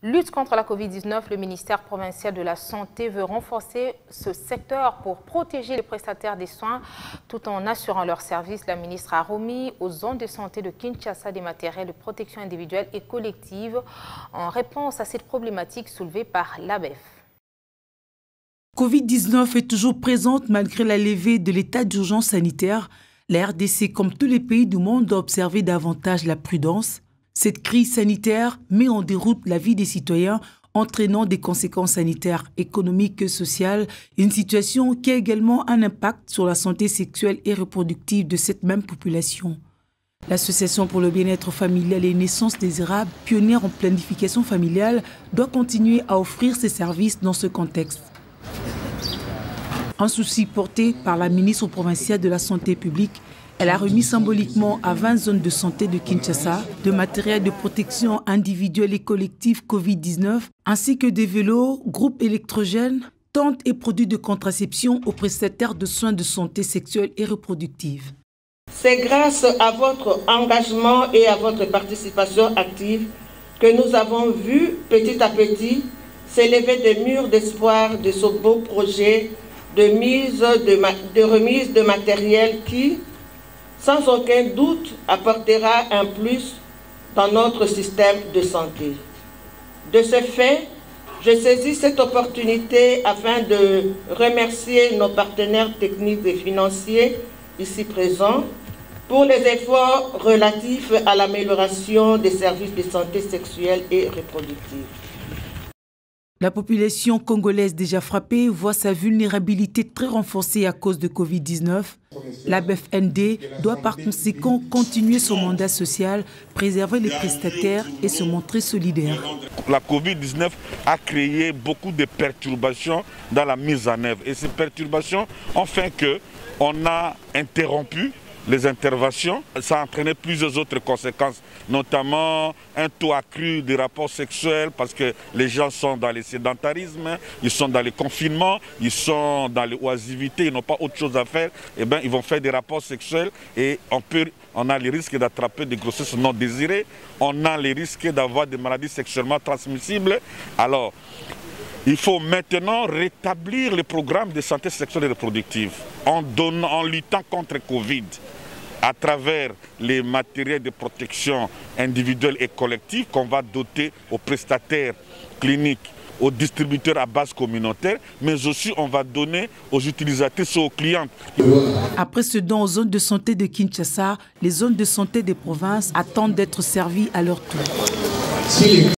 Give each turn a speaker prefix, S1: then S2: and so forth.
S1: Lutte contre la Covid-19, le ministère provincial de la Santé veut renforcer ce secteur pour protéger les prestataires des soins tout en assurant leur service. La ministre a remis aux zones de santé de Kinshasa des matériels de protection individuelle et collective en réponse à cette problématique soulevée par l'ABEF.
S2: Covid-19 est toujours présente malgré la levée de l'état d'urgence sanitaire. La RDC, comme tous les pays du monde, doit observer davantage la prudence. Cette crise sanitaire met en déroute la vie des citoyens, entraînant des conséquences sanitaires, économiques et sociales, une situation qui a également un impact sur la santé sexuelle et reproductive de cette même population. L'Association pour le bien-être familial et naissance désirable, pionnière en planification familiale, doit continuer à offrir ses services dans ce contexte. Un souci porté par la ministre provinciale de la Santé publique, elle a remis symboliquement à 20 zones de santé de Kinshasa de matériel de protection individuelle et collective Covid-19, ainsi que des vélos, groupes électrogènes, tentes et produits de contraception aux prestataires de soins de santé sexuelle et reproductive.
S3: C'est grâce à votre engagement et à votre participation active que nous avons vu petit à petit s'élever des murs d'espoir de ce beau projet de remise de matériel qui, sans aucun doute, apportera un plus dans notre système de santé. De ce fait, je saisis cette opportunité afin de remercier nos partenaires techniques et financiers ici présents pour les efforts relatifs à l'amélioration des services de santé sexuelle et reproductive.
S2: La population congolaise déjà frappée voit sa vulnérabilité très renforcée à cause de Covid-19. L'ABEF-ND doit par conséquent continuer son mandat social, préserver les prestataires et se montrer solidaire.
S4: La Covid-19 a créé beaucoup de perturbations dans la mise en œuvre. Et ces perturbations ont fait qu'on a interrompu les interventions. Ça a entraîné plusieurs autres conséquences, notamment un taux accru des rapports sexuels parce que les gens sont dans le sédentarisme, ils sont dans le confinement, ils sont dans l'oisiveté, ils n'ont pas autre chose à faire. Eh bien, ils vont faire des rapports sexuels et on a les risques d'attraper des grossesses non désirées, on a les risques d'avoir des maladies sexuellement transmissibles. Alors, il faut maintenant rétablir le programme de santé sexuelle et reproductive en luttant contre Covid à travers les matériels de protection individuelle et collective qu'on va doter aux prestataires cliniques, aux distributeurs à base communautaire, mais aussi on va donner aux utilisatrices et aux clients.
S2: Après ce don aux zones de santé de Kinshasa, les zones de santé des provinces attendent d'être servies à leur tour.